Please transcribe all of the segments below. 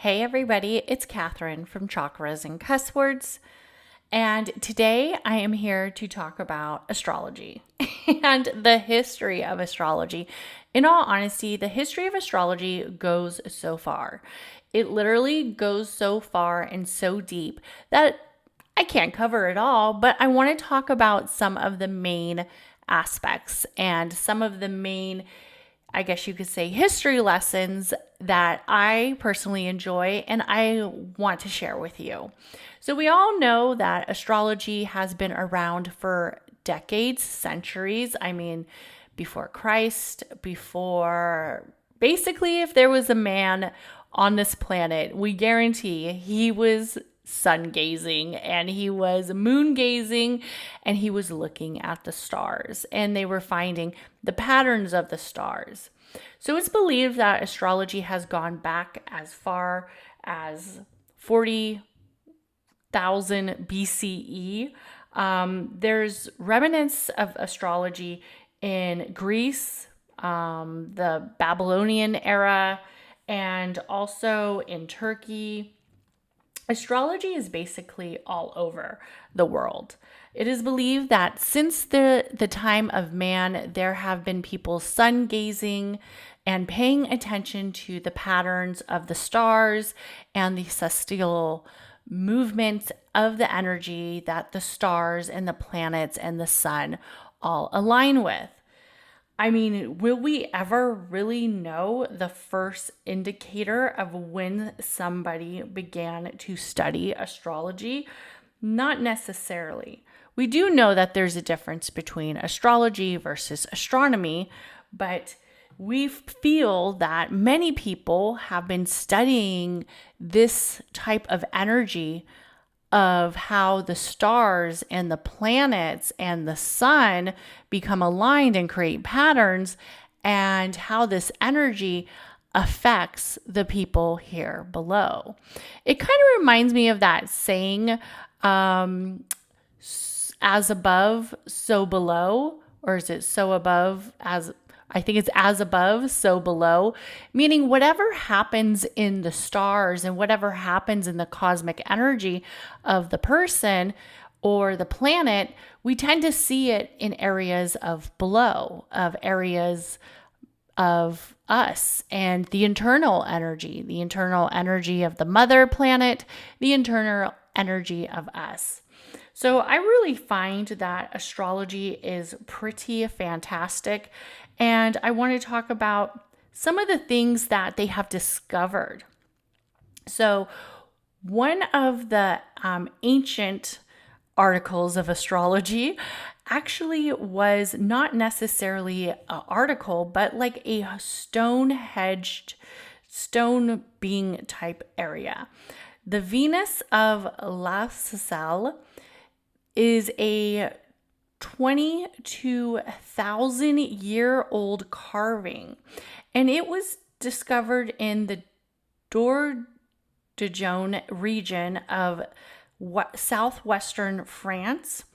Hey everybody, it's Katherine from Chakras and Cusswords, and today I am here to talk about astrology and the history of astrology. In all honesty, the history of astrology goes so far. It literally goes so far and so deep that I can't cover it all, but I want to talk about some of the main aspects and some of the main, I guess you could say, history lessons that I personally enjoy and I want to share with you. So we all know that astrology has been around for decades, centuries. I mean, before Christ, before basically if there was a man on this planet, we guarantee he was sun gazing and he was moon gazing and he was looking at the stars and they were finding the patterns of the stars. So it's believed that astrology has gone back as far as 40,000 BCE. There's remnants of astrology in Greece, the Babylonian era, and also in Turkey. Astrology is basically all over the world. It is believed that since the time of man, there have been people sun gazing and paying attention to the patterns of the stars and the celestial movements of the energy that the stars and the planets and the sun all align with. I mean, will we ever really know the first indicator of when somebody began to study astrology? Not necessarily. We do know that there's a difference between astrology versus astronomy, but we feel that many people have been studying this type of energy of how the stars and the planets and the sun become aligned and create patterns, and how this energy affects the people here below. It kind of reminds me of that saying, as above, so below, or is it so above as, I think it's as above, so below, meaning whatever happens in the stars and whatever happens in the cosmic energy of the person or the planet, we tend to see it in areas of below, of areas of us and the internal energy of the mother planet, the internal energy of us. So I really find that astrology is pretty fantastic. And I want to talk about some of the things that they have discovered. So one of the ancient articles of astrology actually was not necessarily an article, but like a stone-hedged, stone being type area. The Venus of La Salle is a 22,000-year-old carving, and it was discovered in the Dordogne region of southwestern France,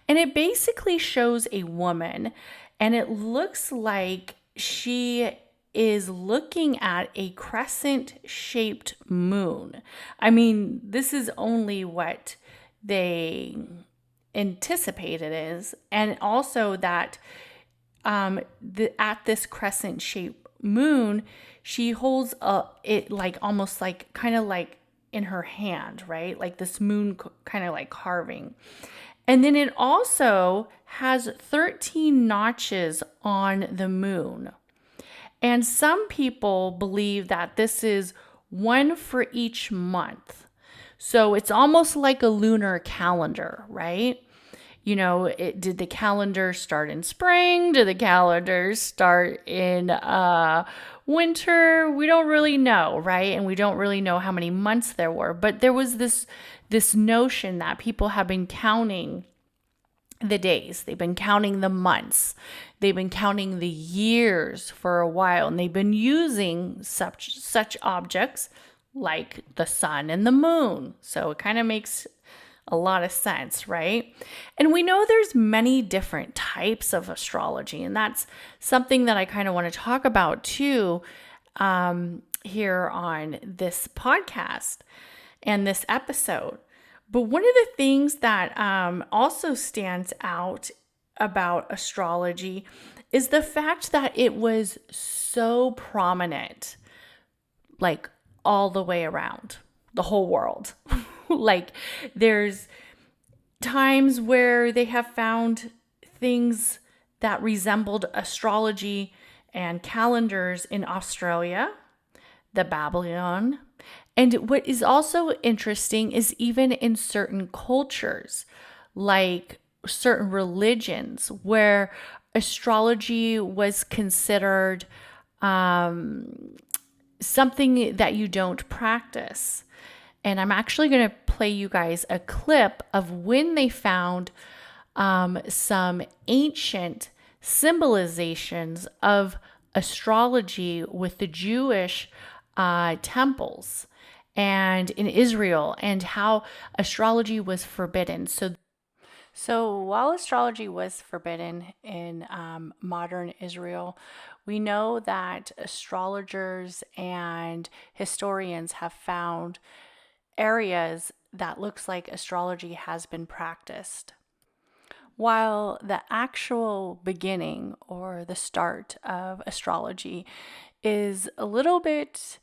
and it basically shows a woman, and it looks like she is looking at a crescent-shaped moon. I mean, this is only what they anticipate it is, and also that at this crescent-shaped moon, she holds it like almost like kind of like in her hand, right? Like this moon kind of like carving. And then it also has 13 notches on the moon. And some people believe that this is one for each month. So it's almost like a lunar calendar, right? You know, did the calendar start in spring? Did the calendar start in winter? We don't really know, right? And we don't really know how many months there were. But there was this notion that people have been counting the days. They've been counting the months. They've been counting the years for a while. And they've been using such objects like the sun and the moon. So it kind of makes a lot of sense, right? And we know there's many different types of astrology, and that's something that I kind of want to talk about too. here on this podcast and this episode. But one of the things that also stands out about astrology is the fact that it was so prominent, like all the way around the whole world. Like there's times where they have found things that resembled astrology and calendars in Australia, the Babylon. And what is also interesting is even in certain cultures, like certain religions, where astrology was considered something that you don't practice. And I'm actually going to play you guys a clip of when they found some ancient symbolizations of astrology with the Jewish temples and in Israel, and how astrology was forbidden. So while astrology was forbidden in modern Israel, we know that astrologers and historians have found areas that looks like astrology has been practiced. While the actual beginning or the start of astrology is a little bit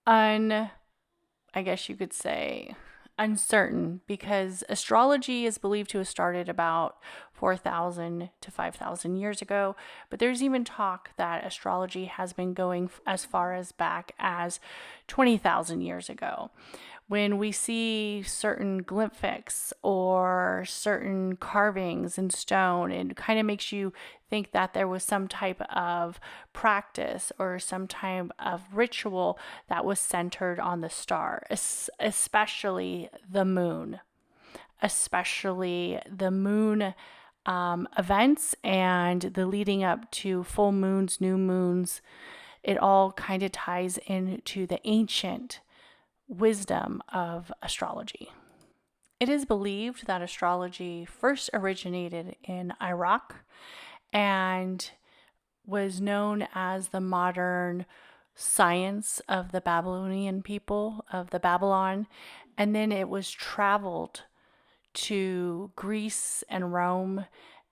I guess you could say, uncertain, because astrology is believed to have started about 4,000 to 5,000 years ago. But there's even talk that astrology has been going as far as back as 20,000 years ago. When we see certain glyphics or certain carvings in stone, it kind of makes you think that there was some type of practice or some type of ritual that was centered on the star, especially the moon, events and the leading up to full moons, new moons. It all kind of ties into the ancient wisdom of astrology. It is believed that astrology first originated in Iraq and was known as the modern science of the Babylonian people of the Babylon, and then it was traveled to Greece and Rome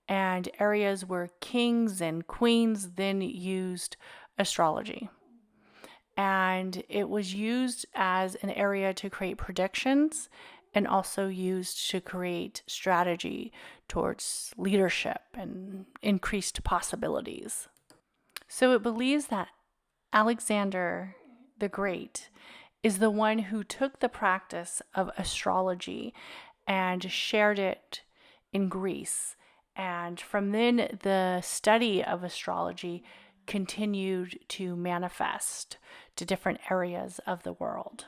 and areas where kings and queens then used astrology. And it was used as an area to create predictions and also used to create strategy towards leadership and increased possibilities. So it believes that Alexander the Great is the one who took the practice of astrology and shared it in Greece. And from then, the study of astrology continued to manifest to different areas of the world.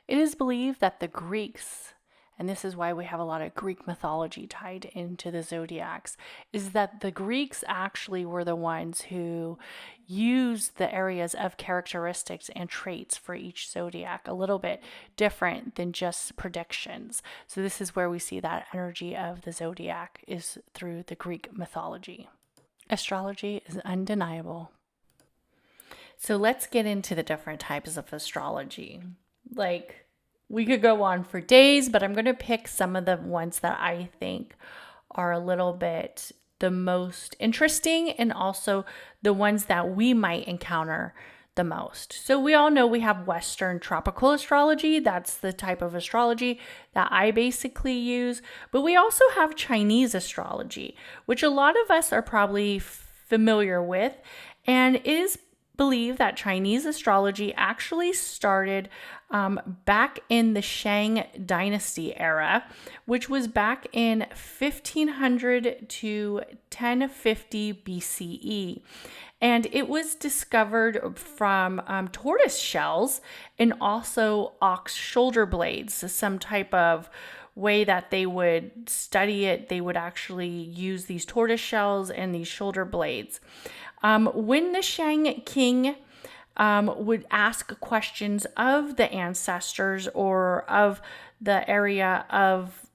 It is believed that the Greeks, and this is why we have a lot of Greek mythology tied into the zodiacs, is that the Greeks actually were the ones who used the areas of characteristics and traits for each zodiac a little bit different than just predictions. So this is where we see that energy of the zodiac is through the Greek mythology. Astrology is undeniable. So let's get into the different types of astrology. Like, we could go on for days, but I'm going to pick some of the ones that I think are a little bit the most interesting and also the ones that we might encounter the most. So we all know we have Western tropical astrology. That's the type of astrology that I basically use. But we also have Chinese astrology, which a lot of us are probably familiar with. And it is believed that Chinese astrology actually started back in the Shang Dynasty era, which was back in 1500 to 1050 BCE. And it was discovered from tortoise shells and also ox shoulder blades, some type of way that they would study it. They would actually use these tortoise shells and these shoulder blades. When the Shang king would ask questions of the ancestors or of the area of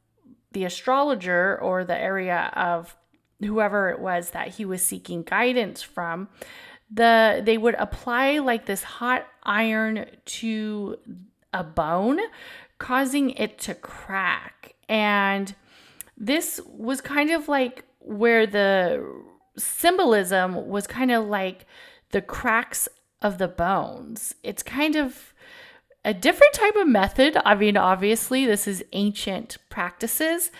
the astrologer or the area of whoever it was that he was seeking guidance from, they would apply like this hot iron to a bone, causing it to crack. And this was kind of like where the symbolism was kind of like the cracks of the bones. It's kind of a different type of method. I mean, obviously, this is ancient practices.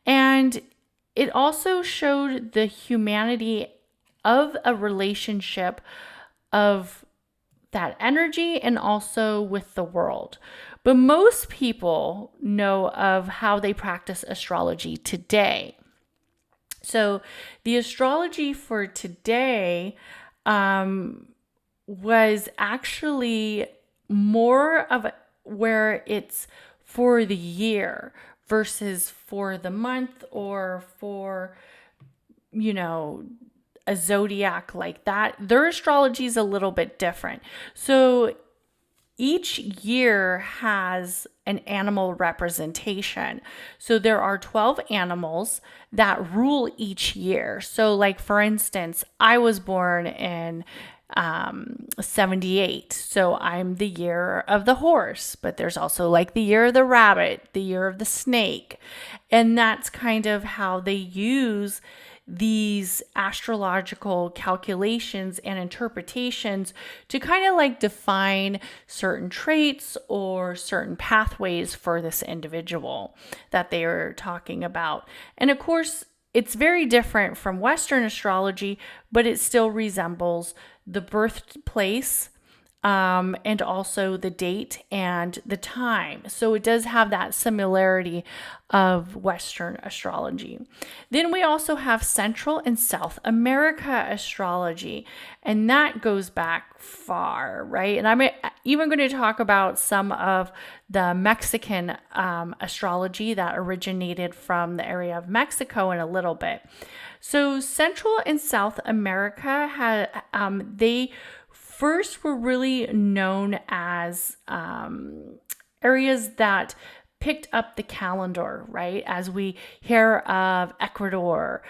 And it also showed the humanity of a relationship of that energy and also with the world. But most people know of how they practice astrology today. So the astrology for today was actually more of where it's for the year versus for the month or for, a zodiac like that. Their astrology is a little bit different. So each year has an animal representation. So there are 12 animals that rule each year. So like, for instance, I was born in 78. So I'm the year of the horse, but there's also like the year of the rabbit, the year of the snake. And that's kind of how they use these astrological calculations and interpretations to kind of like define certain traits or certain pathways for this individual that they are talking about. And of course, it's very different from Western astrology, but it still resembles the birthplace and also the date and the time. So it does have that similarity of Western astrology. Then we also have Central and South America astrology, and that goes back far, right? And I'm even going to talk about some of the Mexican astrology that originated from the area of Mexico in a little bit. So Central and South America they first were really known as areas that picked up the calendar, right? As we hear of Ecuador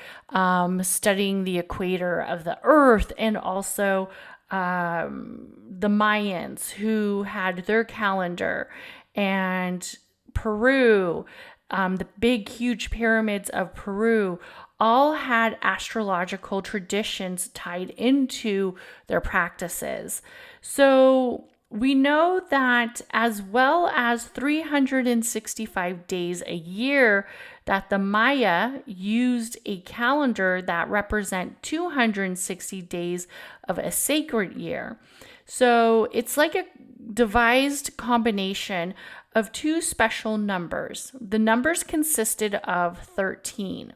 studying the equator of the earth, and also the Mayans who had their calendar, and Peru, the big, huge pyramids of Peru, all had astrological traditions tied into their practices. So we know that as well as 365 days a year, that the Maya used a calendar that represent 260 days of a sacred year. So it's like a devised combination of two special numbers. The numbers consisted of 13.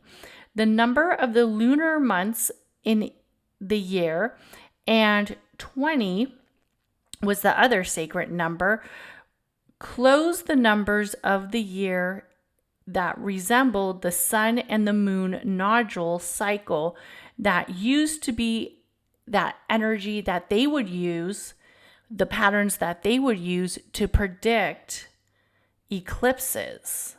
The number of the lunar months in the year, and 20 was the other sacred number, closed the numbers of the year that resembled the sun and the moon nodule cycle that used to be that energy that they would use, the patterns that they would use to predict eclipses.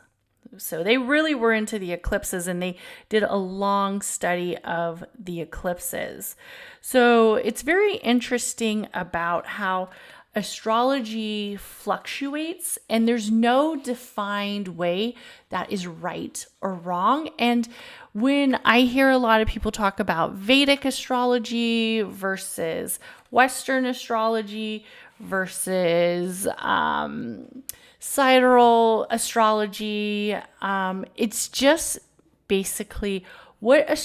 So they really were into the eclipses, and they did a long study of the eclipses. So it's very interesting about how astrology fluctuates, and there's no defined way that is right or wrong. And when I hear a lot of people talk about Vedic astrology versus Western astrology versus sidereal astrology, it's just basically what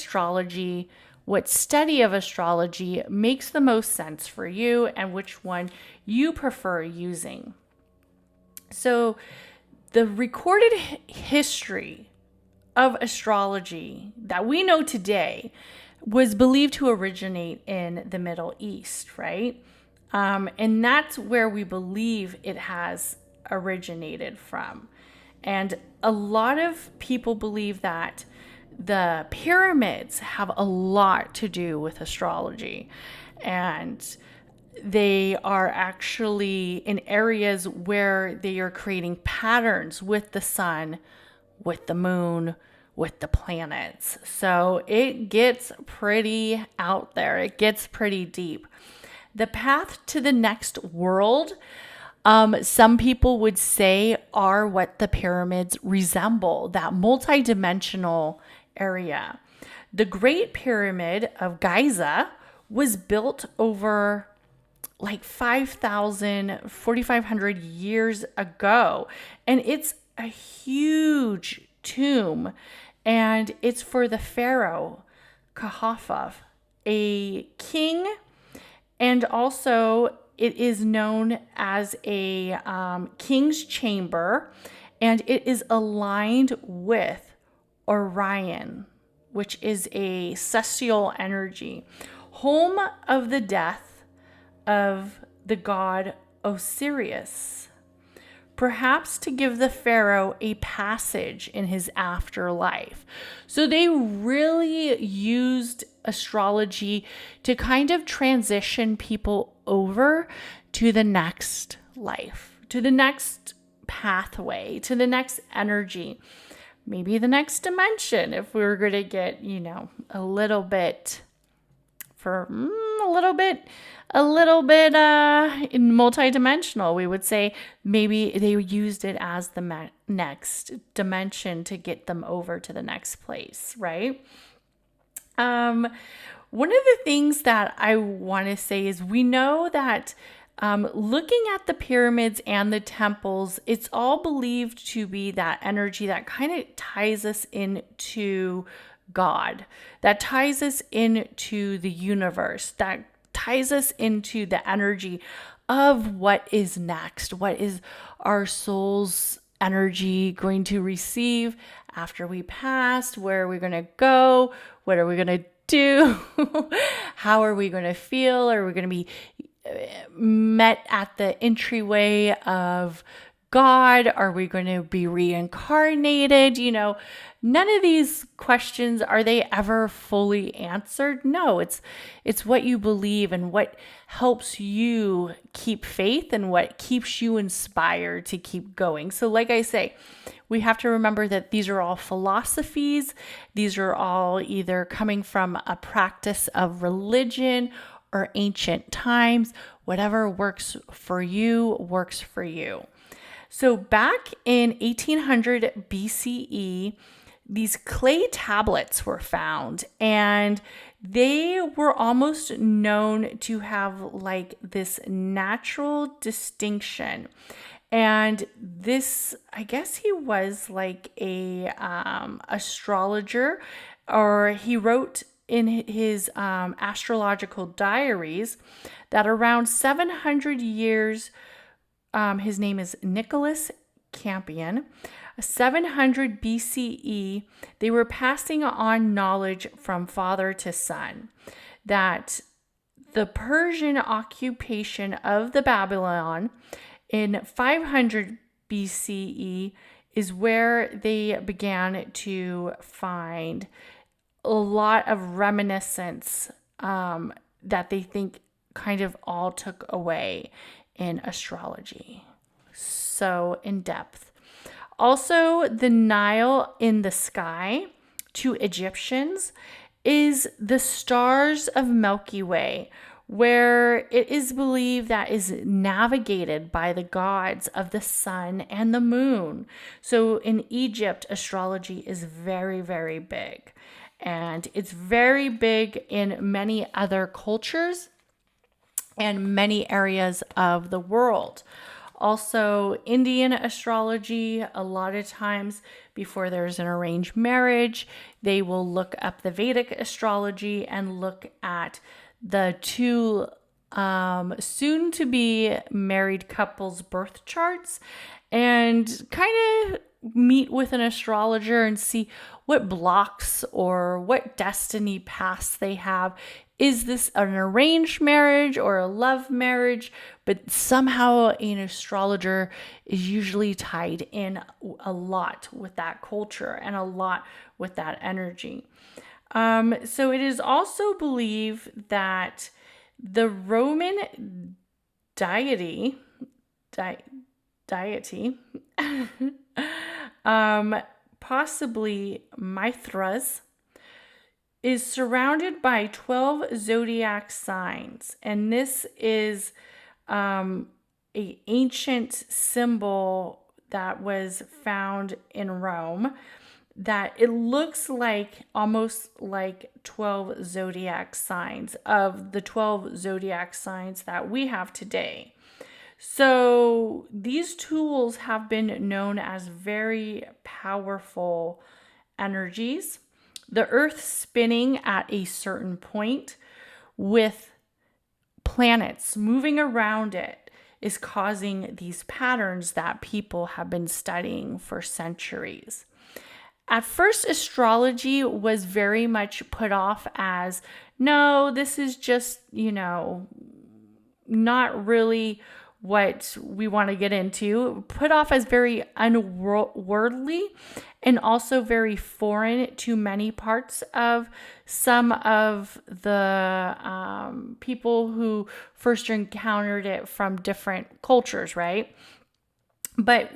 study of astrology makes the most sense for you and which one you prefer using. So the recorded history of astrology that we know today was believed to originate in the Middle East, right? And that's where we believe it has originated from. And a lot of people believe that the pyramids have a lot to do with astrology, and they are actually in areas where they are creating patterns with the sun, with the moon, with the planets. So it gets pretty out there. It gets pretty deep. The path to the next world, some people would say, are what the pyramids resemble, that multidimensional area. The Great Pyramid of Giza was built over like 4,500 years ago. And it's a huge tomb. And it's for the pharaoh, Kahafaf, a king. And also it is known as a king's chamber. And it is aligned with Orion, which is a celestial energy, home of the death of the god Osiris, perhaps to give the pharaoh a passage in his afterlife. So they really used astrology to kind of transition people over to the next life, to the next pathway, to the next energy, maybe the next dimension, if we were going to get, a little bit multidimensional. We would say maybe they used it as the next dimension to get them over to the next place, right? One of the things that I want to say is we know that looking at the pyramids and the temples, it's all believed to be that energy that kind of ties us into God, that ties us into the universe, that ties us into the energy of what is next. What is our soul's energy going to receive after we pass? Where are we going to go? What are we going to do? How are we going to feel? Are we going to be met at the entryway of God? Are we going to be reincarnated? None of these questions, are they ever fully answered? No, it's what you believe and what helps you keep faith and what keeps you inspired to keep going. So like I say, we have to remember that these are all philosophies. These are all either coming from a practice of religion or ancient times. Whatever works for you, works for you. So back in 1800 BCE, these clay tablets were found, and they were almost known to have like this natural distinction. And this, I guess he was like a astrologer, or he wrote in his astrological diaries that around 700 years, his name is Nicholas Campion, 700 BCE, they were passing on knowledge from father to son, that the Persian occupation of the Babylon in 500 BCE is where they began to find a lot of reminiscence that they think kind of all took away in astrology. So in depth. Also, the Nile in the sky to Egyptians is the stars of Milky Way, where it is believed that is navigated by the gods of the sun and the moon. So in Egypt, astrology is very, very big. And it's very big in many other cultures and many areas of the world. Also, Indian astrology, a lot of times before there's an arranged marriage, they will look up the Vedic astrology and look at the two soon to be married couples' birth charts and kind of meet with an astrologer and see what blocks or what destiny paths they have. Is this an arranged marriage or a love marriage? But somehow an astrologer is usually tied in a lot with that culture and a lot with that energy. So it is also believed that the Roman deity possibly Mithras, is surrounded by 12 zodiac signs. And this is an ancient symbol that was found in Rome, that it looks like almost like 12 zodiac signs of the 12 zodiac signs that we have today. So these tools have been known as very powerful energies. The earth spinning at a certain point with planets moving around it is causing these patterns that people have been studying for centuries. At first, astrology was very much put off as, no, this is just, not really what we want to get into, put off as very unworldly and also very foreign to many parts of some of the people who first encountered it from different cultures, right? But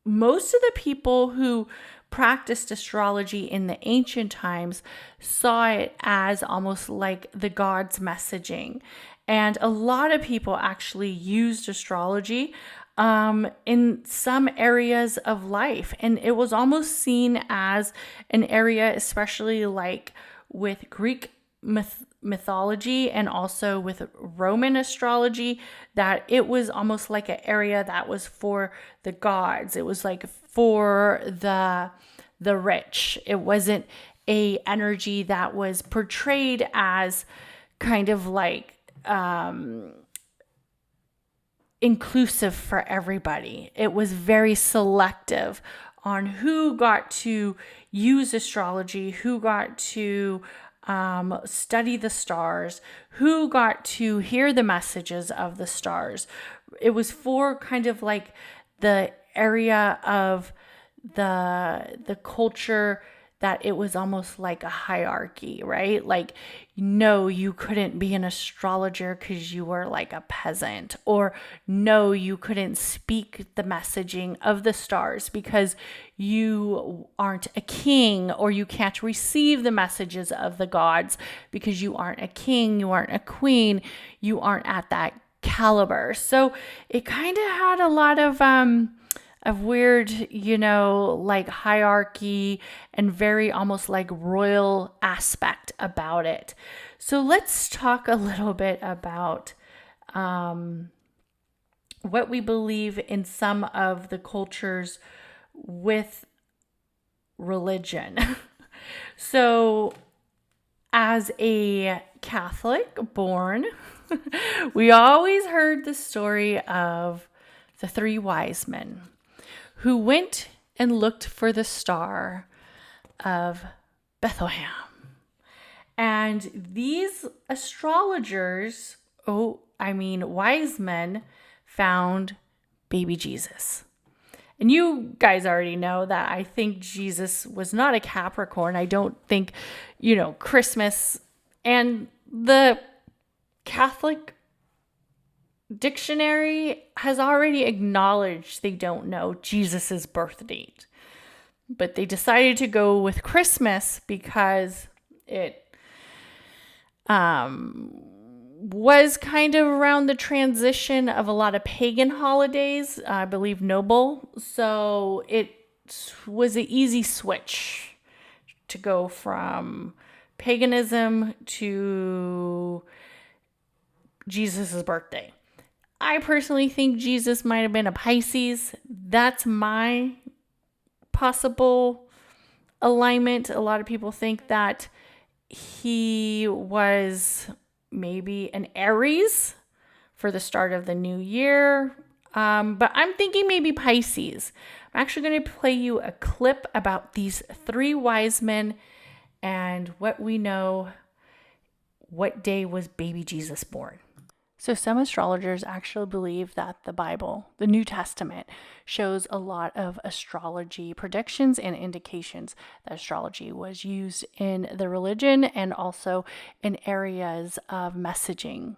most of the people who practiced astrology in the ancient times saw it as almost like the gods' messaging. And a lot of people actually used astrology in some areas of life. And it was almost seen as an area, especially like with Greek mythology and also with Roman astrology, that it was almost like an area that was for the gods. It was like for the rich. It wasn't a energy that was portrayed as kind of like inclusive for everybody. It was very selective on who got to use astrology, who got to study the stars, who got to hear the messages of the stars. It was for kind of like the area of the culture that it was almost like a hierarchy, right? Like, no, you couldn't be an astrologer because you were like a peasant, or no, you couldn't speak the messaging of the stars because you aren't a king, or you can't receive the messages of the gods because you aren't a king, you aren't a queen, you aren't at that caliber. So it kind of had a lot of weird, like hierarchy and very almost like royal aspect about it. So let's talk a little bit about what we believe in some of the cultures with religion. So as a Catholic born, we always heard the story of the three wise men who went and looked for the star of Bethlehem. And these astrologers, wise men, found baby Jesus. And you guys already know that I think Jesus was not a Capricorn. I don't think, Christmas and the Catholic dictionary has already acknowledged they don't know Jesus's birth date. But they decided to go with Christmas because it was kind of around the transition of a lot of pagan holidays, I believe noble. So it was an easy switch to go from paganism to Jesus's birthday. I personally think Jesus might have been a Pisces. That's my possible alignment. A lot of people think that he was maybe an Aries for the start of the new year. But I'm thinking maybe Pisces. I'm actually going to play you a clip about these three wise men and what we know, what day was baby Jesus born. So some astrologers actually believe that the Bible, the New Testament, shows a lot of astrology predictions and indications that astrology was used in the religion and also in areas of messaging.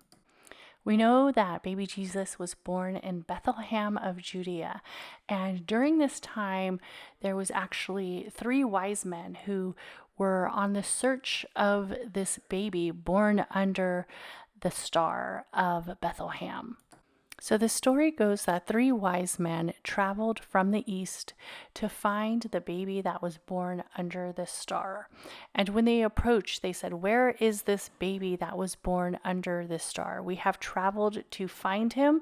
We know that baby Jesus was born in Bethlehem of Judea. And during this time, there was actually 3 wise men who were on the search of this baby born under the star of Bethlehem. So the story goes that 3 wise men traveled from the east to find the baby that was born under the star. And when they approached, they said, "Where is this baby that was born under the star? We have traveled to find him,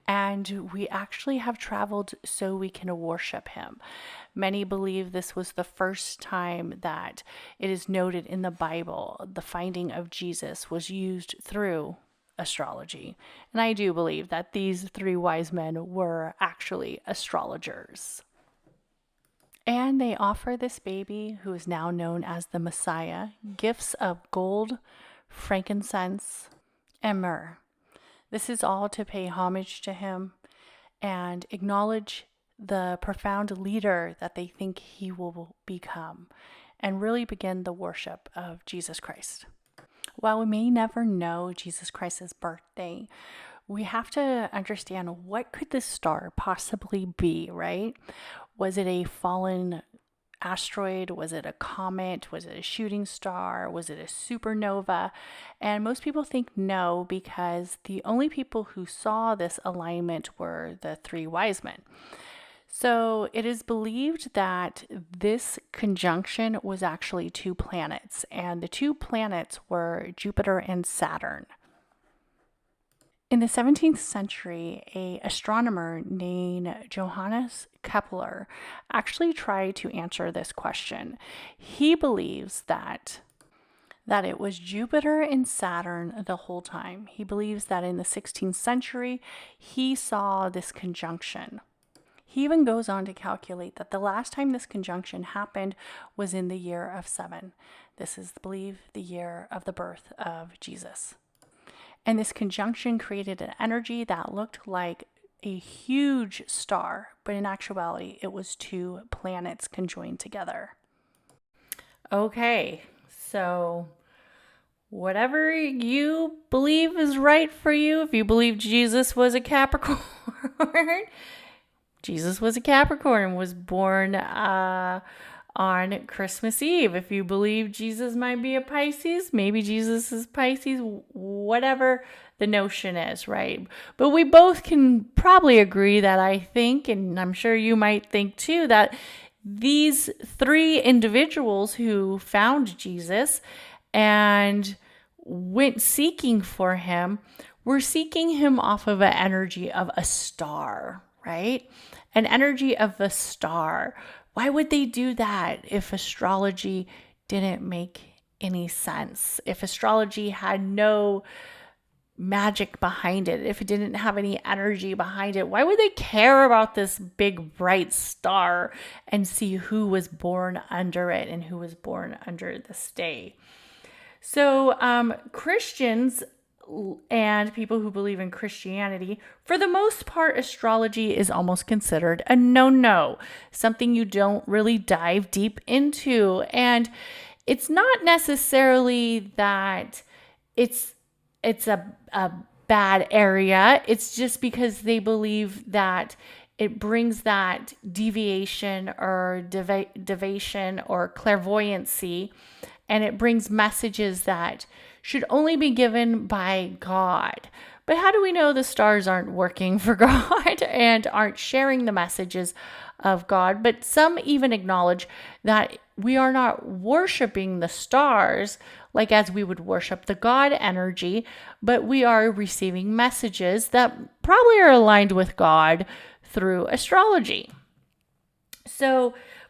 and we actually have traveled so we can worship him." Many believe this was the first time that it is noted in the Bible the finding of Jesus was used through astrology. And I do believe that these 3 wise men were actually astrologers. And they offer this baby, who is now known as the Messiah, gifts of gold, frankincense, and myrrh. This is all to pay homage to him and acknowledge the profound leader that they think he will become, and really begin the worship of Jesus Christ. While we may never know Jesus Christ's birthday, we have to understand, what could this star possibly be, right? Was it a fallen asteroid? Was it a comet? Was it a shooting star? Was it a supernova? And most people think no, because the only people who saw this alignment were the 3 wise men. So it is believed that this conjunction was actually 2 planets, and the 2 planets were Jupiter and Saturn. In the 17th century, an astronomer named Johannes Kepler actually tried to answer this question. He believes that it was Jupiter and Saturn the whole time. He believes that in the 16th century, he saw this conjunction. He even goes on to calculate that the last time this conjunction happened was in the year of 7. This is, I believe, the year of the birth of Jesus. And this conjunction created an energy that looked like a huge star, but in actuality, it was 2 planets conjoined together. Okay, so whatever you believe is right for you, if you believe Jesus was a Capricorn, Jesus was a Capricorn, was born on Christmas Eve. If you believe Jesus might be a Pisces, maybe Jesus is Pisces, whatever the notion is, right? But we both can probably agree that I think, and I'm sure you might think too, that these 3 individuals who found Jesus and went seeking for him were seeking him off of an energy of a star, right? An energy of a star. Why would they do that if astrology didn't make any sense? If astrology had no magic behind it, if it didn't have any energy behind it, why would they care about this big bright star and see who was born under it and who was born under this day? So Christians and people who believe in Christianity, for the most part, astrology is almost considered a no-no, something you don't really dive deep into. And it's not necessarily that it's a bad area. It's just because they believe that it brings that deviation or deviation or clairvoyancy, and it brings messages that should only be given by God. But how do we know the stars aren't working for God and aren't sharing the messages of God? But some even acknowledge that we are not worshiping the stars like as we would worship the God energy, but we are receiving messages that probably are aligned with God through astrology.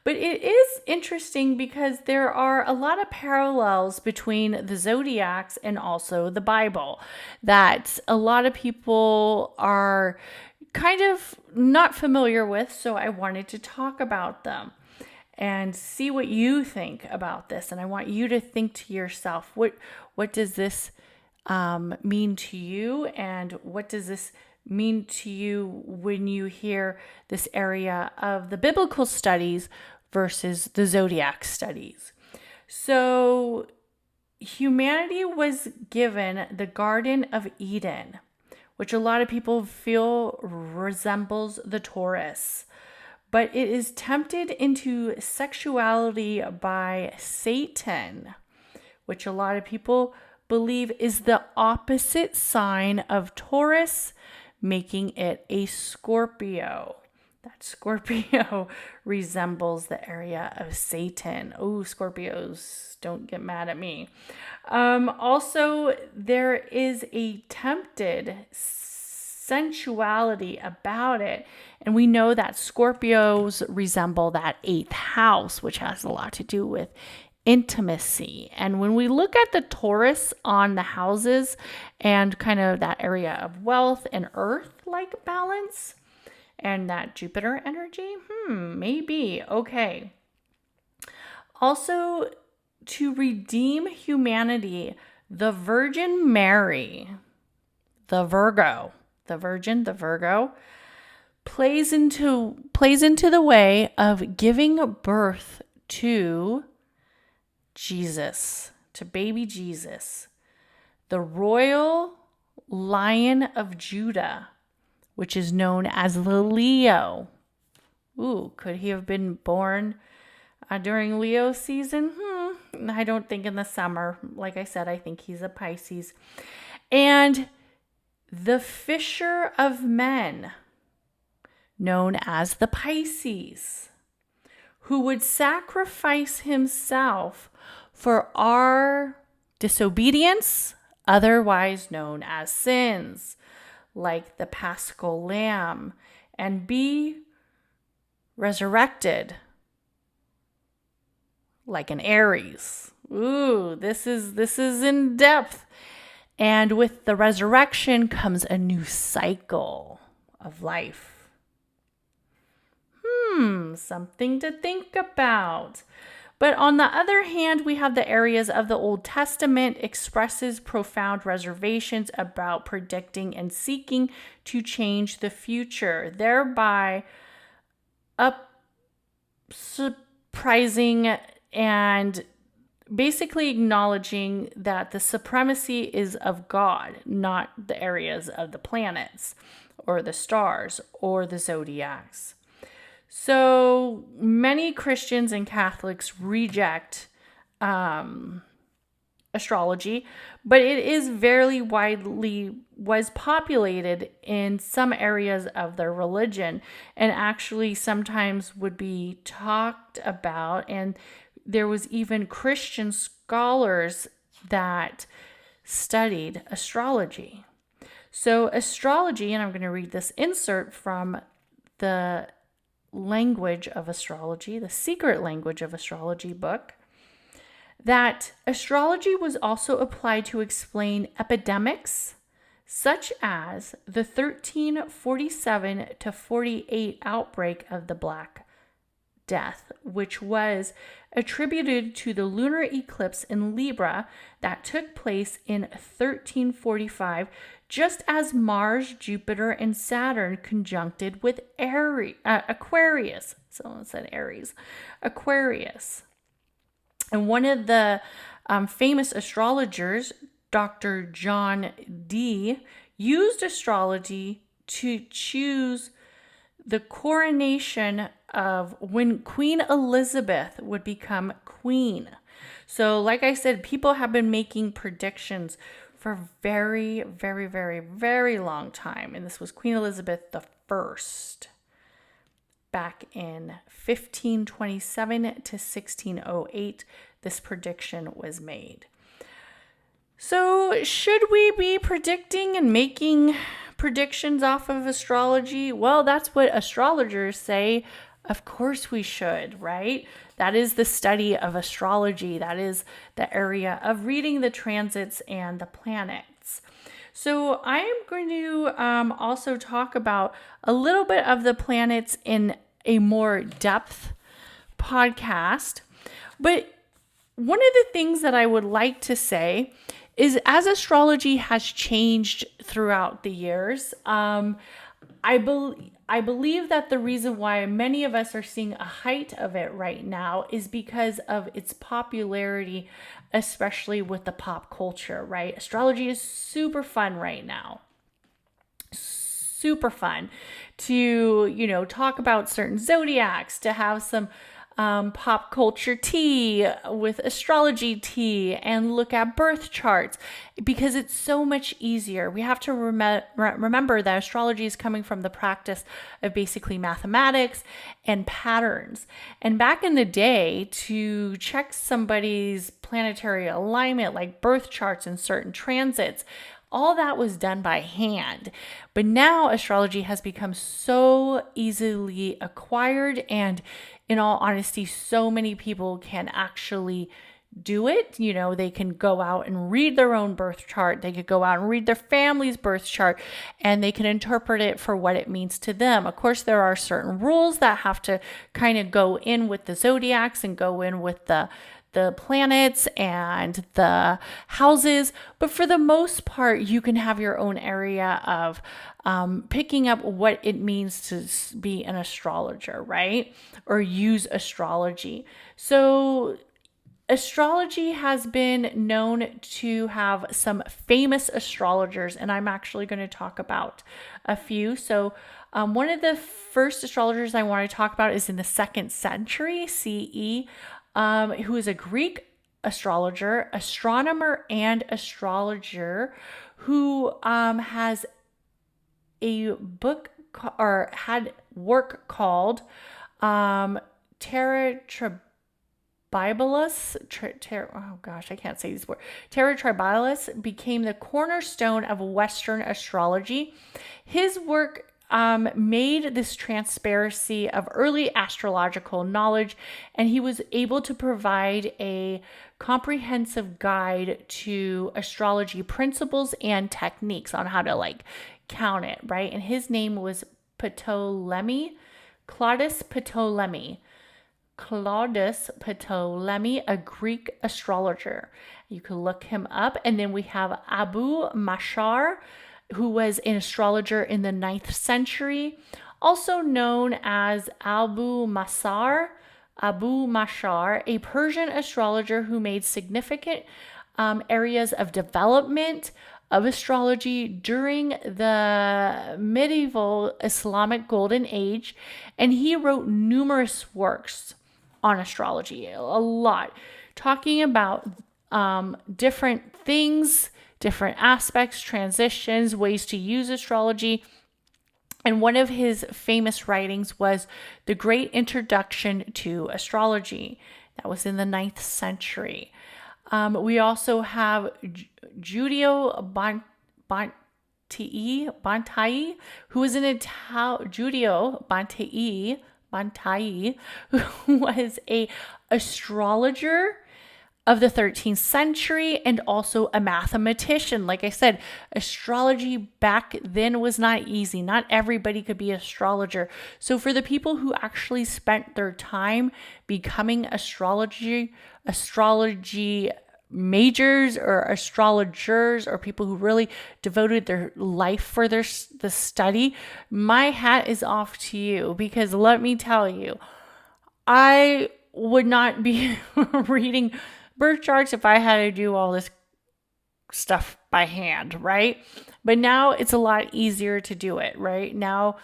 But it is interesting because there are a lot of parallels between the zodiacs and also the Bible that a lot of people are kind of not familiar with. So I wanted to talk about them and see what you think about this. And I want you to think to yourself, what does this mean to you? And what does this mean to you when you hear this area of the biblical studies versus the zodiac studies? So humanity was given the Garden of Eden which a lot of people feel resembles the Taurus. But it is tempted into sexuality by Satan, which a lot of people believe is the opposite sign of Taurus, making it a Scorpio. That Scorpio resembles the area of Satan. Oh, Scorpios, don't get mad at me. Also, there is a tempted sensuality about it. And we know that Scorpios resemble that 8th house, which has a lot to do with intimacy. And when we look at the Taurus on the houses and kind of that area of wealth and earth-like balance and that Jupiter energy, maybe. Okay. Also, to redeem humanity, the Virgin Mary, the Virgo, the Virgin, the Virgo, plays into the way of giving birth to Jesus, to baby Jesus, the royal Lion of Judah, which is known as the Leo. Ooh, could he have been born during Leo season? I don't think in the summer. Like I said, I think he's a Pisces. And the Fisher of Men, known as the Pisces, who would sacrifice himself for our disobedience, otherwise known as sins, like the Paschal Lamb, and be resurrected like an Aries. Ooh, this is in depth. And with the resurrection comes a new cycle of life. Something to think about. But on the other hand, we have the areas of the Old Testament expresses profound reservations about predicting and seeking to change the future, thereby surprising and basically acknowledging that the supremacy is of God, not the areas of the planets or the stars or the zodiacs. So many Christians and Catholics reject astrology, but it is very was populated in some areas of their religion and actually sometimes would be talked about. And there was even Christian scholars that studied astrology. So astrology, and I'm going to read this insert from the Language of Astrology, the Secret Language of Astrology book, that astrology was also applied to explain epidemics such as the 1347 to 48 outbreak of the Black Death, which was attributed to the lunar eclipse in Libra that took place in 1345, just as Mars, Jupiter, and Saturn conjuncted with Aquarius. Someone said Aries. Aquarius. And one of the famous astrologers, Dr. John Dee, used astrology to choose the coronation of when Queen Elizabeth would become queen. So like I said, people have been making predictions for very, very, very, very long time. And this was Queen Elizabeth I back in 1527 to 1608. This prediction was made. So should we be predicting and making predictions off of astrology? Well, that's what astrologers say. Of course we should, right? That is the study of astrology. That is the area of reading the transits and the planets. So I am going to also talk about a little bit of the planets in a more depth podcast. But one of the things that I would like to say is as astrology has changed throughout the years, I believe that the reason why many of us are seeing a height of it right now is because of its popularity, especially with the pop culture, right? Astrology is super fun right now. super fun to, talk about certain zodiacs, to have some pop culture tea with astrology tea and look at birth charts, because it's so much easier. We have to remember that astrology is coming from the practice of basically mathematics and patterns. And back in the day, to check somebody's planetary alignment, like birth charts and certain transits, all that was done by hand. But now astrology has become so easily acquired, and in all honesty, so many people can actually do it. They can go out and read their own birth chart. They could go out and read their family's birth chart, and they can interpret it for what it means to them. Of course, there are certain rules that have to kind of go in with the zodiacs and go in with the planets and the houses. But for the most part, you can have your own area of picking up what it means to be an astrologer, right? Or use astrology. So astrology has been known to have some famous astrologers, and I'm actually going to talk about a few. So one of the first astrologers I want to talk about is in the 2nd century CE, who is a Greek astrologer, astronomer, and astrologer, who has a book or had work called Terra Tribabilis. I can't say these words. Terra Tribabilis became the cornerstone of Western astrology. His work made this transparency of early astrological knowledge, and he was able to provide a comprehensive guide to astrology principles and techniques on how to count it, right? And his name was Claudius Ptolemy, a Greek astrologer. You can look him up. And then we have Abu Mashar, who was an astrologer in the 9th century, also known as Abu Mashar, a Persian astrologer who made significant areas of development of astrology during the medieval Islamic Golden Age. And he wrote numerous works on astrology, a lot, talking about different things, different aspects, transitions, ways to use astrology. And one of his famous writings was The Great Introduction to Astrology. That was in the 9th century. We also have Giulio Bontai, who was an Giulio Bontai, who was a astrologer of the 13th century and also a mathematician. Like I said, astrology back then was not easy. Not everybody could be an astrologer. So for the people who actually spent their time becoming astrology majors or astrologers, or people who really devoted their life for the study, my hat is off to you, because let me tell you, I would not be reading birth charts if I had to do all this stuff by hand, right? But now it's a lot easier to do it, right? Now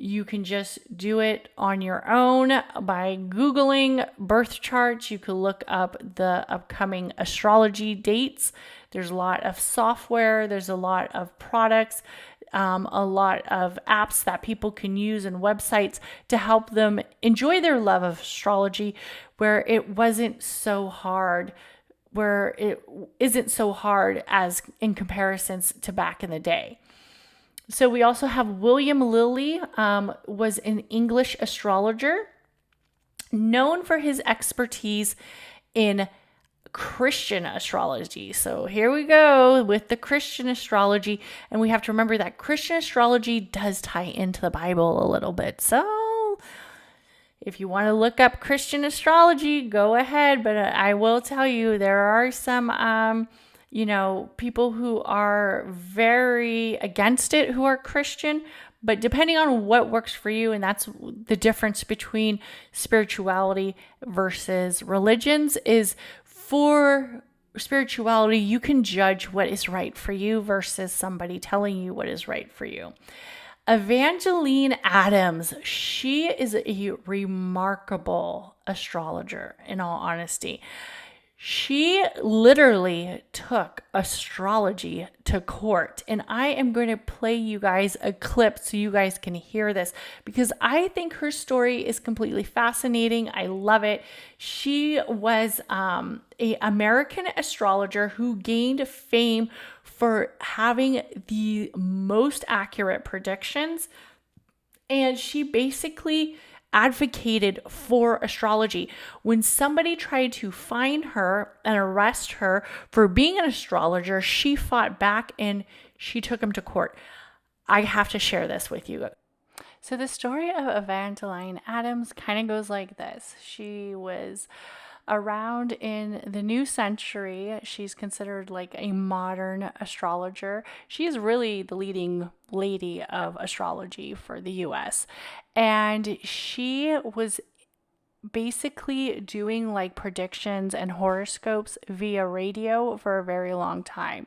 you can just do it on your own by Googling birth charts. You can look up the upcoming astrology dates. There's a lot of software. There's a lot of products, a lot of apps that people can use and websites to help them enjoy their love of astrology, where it wasn't so hard, where it isn't so hard as in comparisons to back in the day. So we also have William Lilly, was an English astrologer known for his expertise in Christian astrology. So here we go with the Christian astrology. And we have to remember that Christian astrology does tie into the Bible a little bit. So if you want to look up Christian astrology, go ahead. But I will tell you, there are some people who are very against it who are Christian, but depending on what works for you, and that's the difference between spirituality versus religions, is for spirituality, you can judge what is right for you versus somebody telling you what is right for you. Evangeline Adams, she is a remarkable astrologer, in all honesty. She literally took astrology to court. And I am going to play you guys a clip so you guys can hear this because I think her story is completely fascinating. I love it. She was an American astrologer who gained fame for having the most accurate predictions. And she basically advocated for astrology. When somebody tried to find her and arrest her for being an astrologer, she fought back and she took him to court. I have to share this with you. So the story of Evangeline Adams kind of goes like this. She was around in the new century. She's considered like a modern astrologer. She is really the leading lady of astrology for the US. And she was basically doing like predictions and horoscopes via radio for a very long time.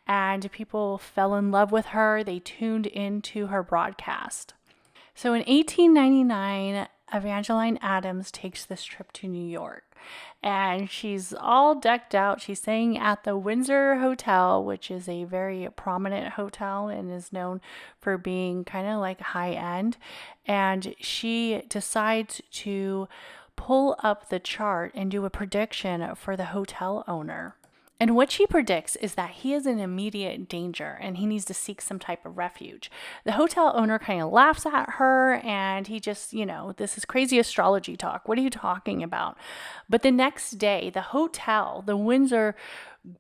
And people fell in love with her. They tuned into her broadcast. So in 1899, Evangeline Adams takes this trip to New York and she's all decked out. She's staying at the Windsor Hotel, which is a very prominent hotel and is known for being kind of like high end. And she decides to pull up the chart and do a prediction for the hotel owner. And what she predicts is that he is in immediate danger and he needs to seek some type of refuge. The hotel owner kind of laughs at her and he just, this is crazy astrology talk. What are you talking about? But the next day, the hotel, the Windsor,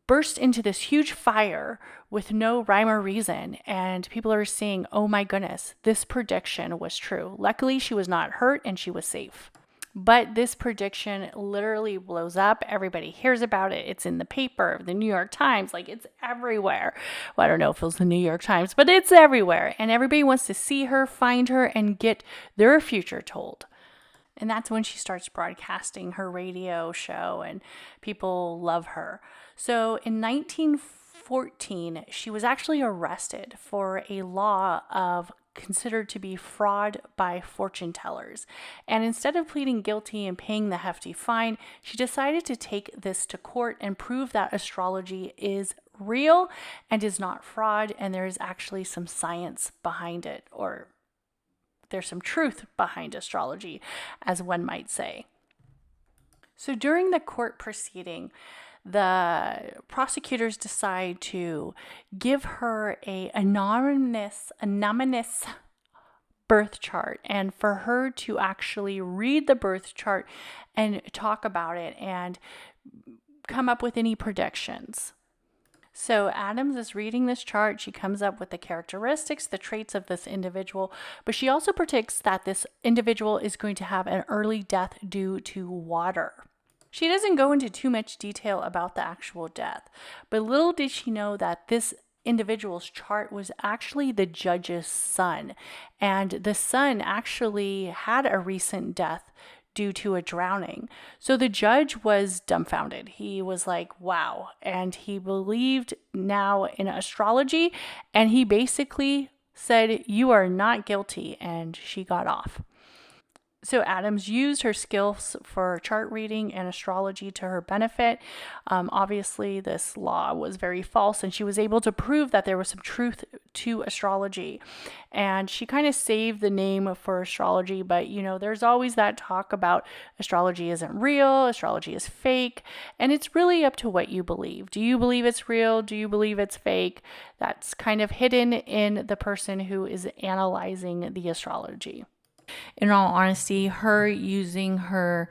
burst into this huge fire with no rhyme or reason. And people are saying, oh my goodness, this prediction was true. Luckily, she was not hurt and she was safe. But this prediction literally blows up. Everybody hears about it. It's in the paper, the New York Times, like it's everywhere. Well, I don't know if it was the New York Times, but it's everywhere. And everybody wants to see her, find her, and get their future told. And that's when she starts broadcasting her radio show and people love her. So in 1914, she was actually arrested for a law of considered to be fraud by fortune tellers. And instead of pleading guilty and paying the hefty fine, she decided to take this to court and prove that astrology is real and is not fraud, and there is actually some science behind it, or there's some truth behind astrology, as one might say. So during the court proceeding, the prosecutors decide to give her a anonymous birth chart, and for her to actually read the birth chart and talk about it and come up with any predictions. So Adams is reading this chart. She comes up with the characteristics, the traits of this individual, but she also predicts that this individual is going to have an early death due to water. She doesn't go into too much detail about the actual death, but little did she know that this individual's chart was actually the judge's son, and the son actually had a recent death due to a drowning. So the judge was dumbfounded. He was like, wow. And he believed now in astrology, and he basically said, you are not guilty, and she got off. So Adams used her skills for chart reading and astrology to her benefit. Obviously, this law was very false, and she was able to prove that there was some truth to astrology. And she kind of saved the name for astrology, but there's always that talk about astrology isn't real, astrology is fake, and it's really up to what you believe. Do you believe it's real? Do you believe it's fake? That's kind of hidden in the person who is analyzing the astrology. In all honesty, her using her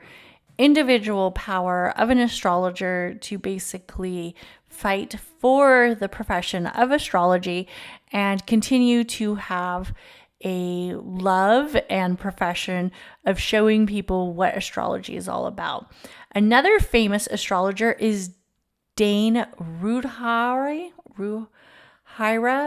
individual power of an astrologer to basically fight for the profession of astrology and continue to have a love and profession of showing people what astrology is all about. Another famous astrologer is Dane Rudhyra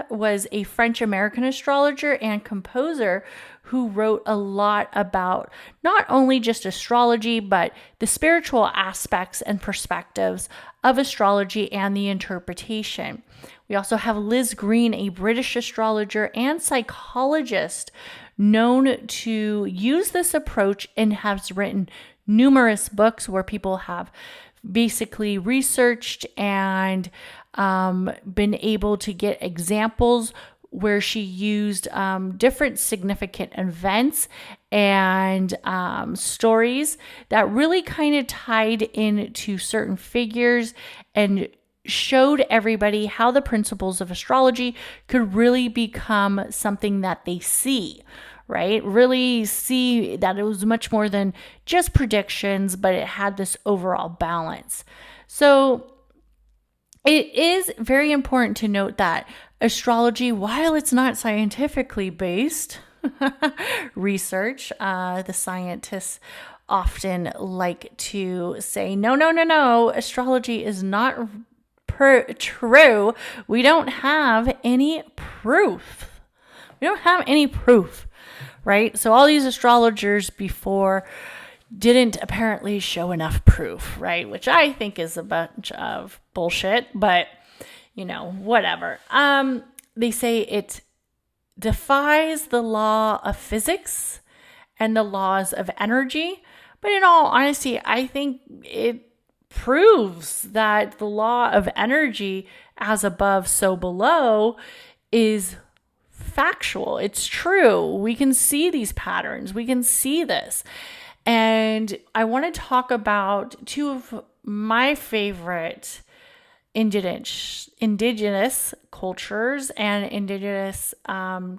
was a French-American astrologer and composer who wrote a lot about not only just astrology, but the spiritual aspects and perspectives of astrology and the interpretation. We also have Liz Green, a British astrologer and psychologist known to use this approach and has written numerous books where people have basically researched and been able to get examples where she used different significant events and stories that really kind of tied into certain figures and showed everybody how the principles of astrology could really become something that they see, right? Really see that it was much more than just predictions, but it had this overall balance. So it is very important to note that astrology, while it's not scientifically based research, the scientists often like to say, no, astrology is not true. We don't have any proof. Right? So all these astrologers before didn't apparently show enough proof, right? Which I think is a bunch of bullshit, but whatever. They say it defies the law of physics and the laws of energy, but in all honesty, I think it proves that the law of energy, as above, so below, is factual. It's true. We can see these patterns. We can see this. And I want to talk about two of my favorite indigenous cultures and indigenous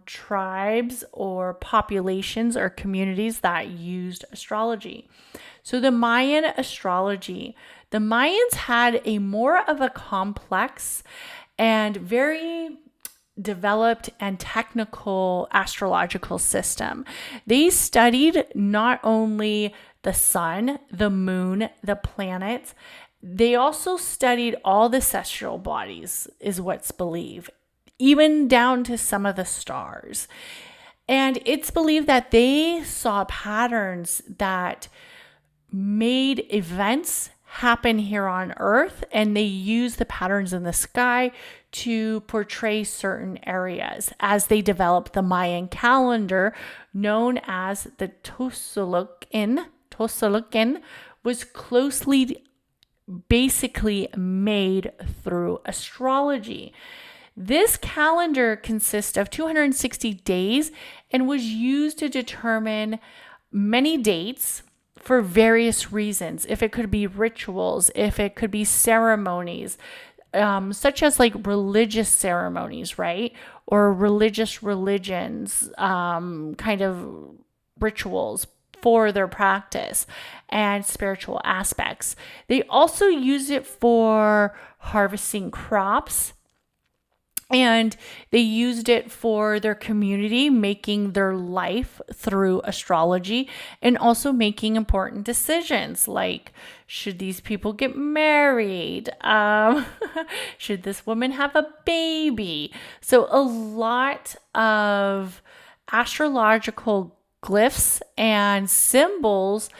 tribes or populations or communities that used astrology. So the Mayan astrology, the Mayans had a more of a complex and very developed and technical astrological system. They studied not only the sun, the moon, the planets, they also studied all the celestial bodies, is what's believed, even down to some of the stars. And it's believed that they saw patterns that made events happen here on Earth, and they use the patterns in the sky to portray certain areas as they developed the Mayan calendar known as the Tzolk'in. Tzolk'in was closely basically made through astrology. This calendar consists of 260 days and was used to determine many dates for various reasons. If it could be rituals, if it could be ceremonies, such as like religious ceremonies, right? Or religions, kind of rituals for their practice and spiritual aspects. They also use it for harvesting crops, and they used it for their community, making their life through astrology, and also making important decisions like, should these people get married? Should this woman have a baby? So a lot of astrological glyphs and symbols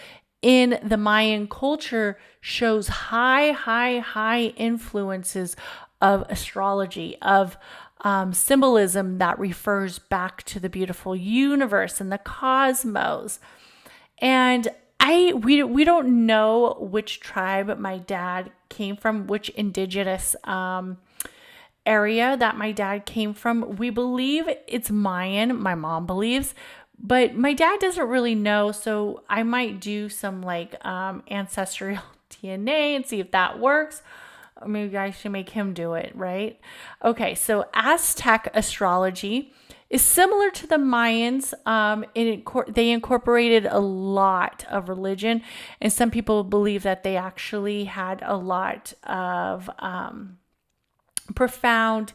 in the Mayan culture shows high influences of astrology, of symbolism that refers back to the beautiful universe and the cosmos. And we don't know which tribe my dad came from, which indigenous area that my dad came from. We believe it's Mayan, my mom believes, but my dad doesn't really know. So I might do some ancestral DNA and see if that works. Or maybe I should make him do it, right? Okay, so Aztec astrology is similar to the Mayans. They incorporated a lot of religion, and some people believe that they actually had a lot of profound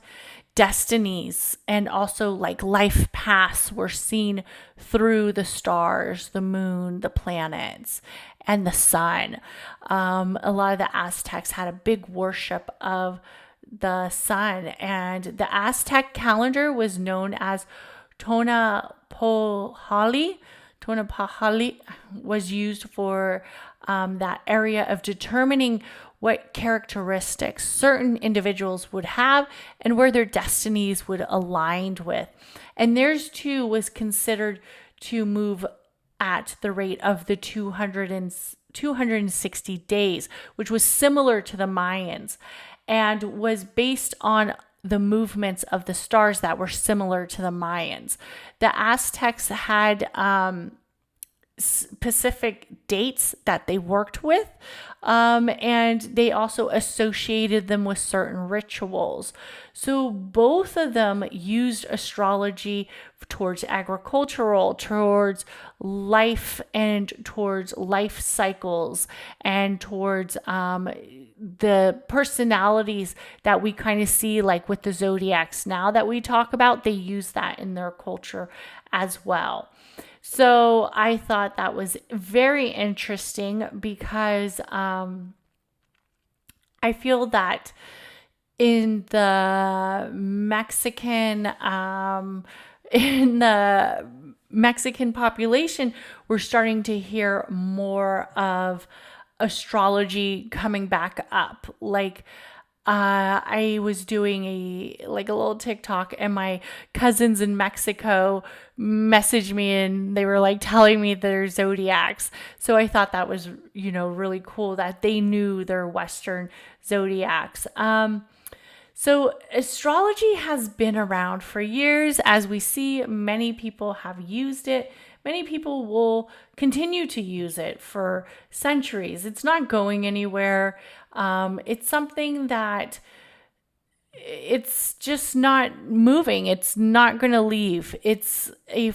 destinies, and also like life paths were seen through the stars, the moon, the planets, and the sun. A lot of the Aztecs had a big worship of the sun, and the Aztec calendar was known as Tonapolhali. Tonopahali was used for that area of determining what characteristics certain individuals would have and where their destinies would align with. And theirs too was considered to move at the rate of the 260 days, which was similar to the Mayans and was based on the movements of the stars that were similar to the Mayans. The Aztecs had specific dates that they worked with, and they also associated them with certain rituals. So both of them used astrology towards agricultural, towards life, and towards life cycles, and towards the personalities that we kind of see, like with the zodiacs now that we talk about. They use that in their culture as well. So I thought that was very interesting because I feel that in the Mexican population, we're starting to hear more of astrology coming back up. Like I was doing a little TikTok, and my cousins in Mexico messaged me, and they were like telling me their zodiacs. So I thought that was, really cool that they knew their Western zodiacs. So astrology has been around for years. As we see, many people have used it. Many people will continue to use it for centuries. It's not going anywhere. It's something that it's just not moving. It's not going to leave. It's a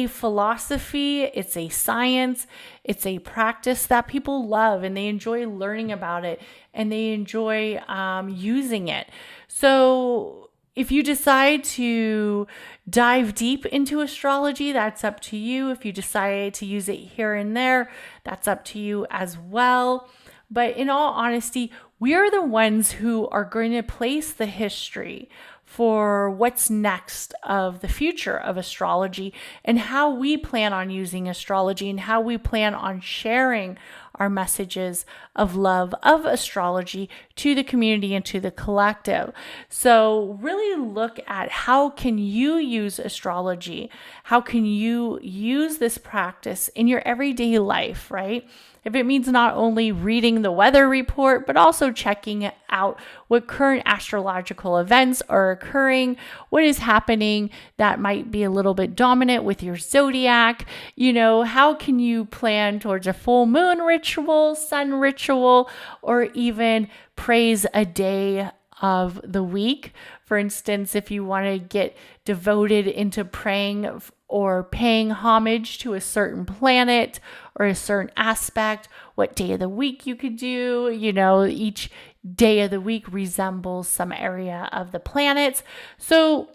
philosophy. It's a science. It's a practice that people love, and they enjoy learning about it, and they enjoy using it. So if you decide to dive deep into astrology, that's up to you. If you decide to use it here and there, that's up to you as well. But in all honesty, we are the ones who are going to place the history for what's next of the future of astrology, and how we plan on using astrology, and how we plan on sharing our messages of love of astrology to the community and to the collective. So really look at how can you use astrology? How can you use this practice in your everyday life, right? If it means not only reading the weather report, but also checking out what current astrological events are occurring, what is happening that might be a little bit dominant with your zodiac, how can you plan towards a full moon ritual, sun ritual, or even praise a day of the week. For instance, if you want to get devoted into praying or paying homage to a certain planet or a certain aspect, what day of the week you could do. Each day of the week resembles some area of the planets. So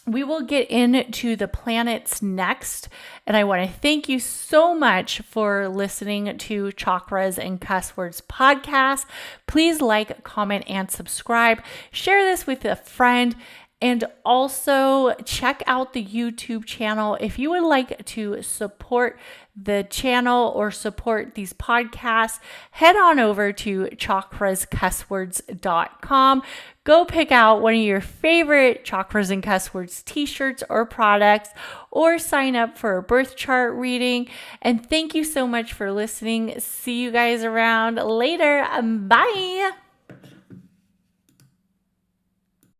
we will get into the planets next. And I want to thank you so much for listening to Chakras and Cusswords podcast. Please like, comment, and subscribe. Share this with a friend. And also check out the YouTube channel. If you would like to support the channel or support these podcasts, head on over to chakrascusswords.com. Go pick out one of your favorite Chakras and Cusswords t-shirts or products, or sign up for a birth chart reading. And thank you so much for listening. See you guys around later. Bye.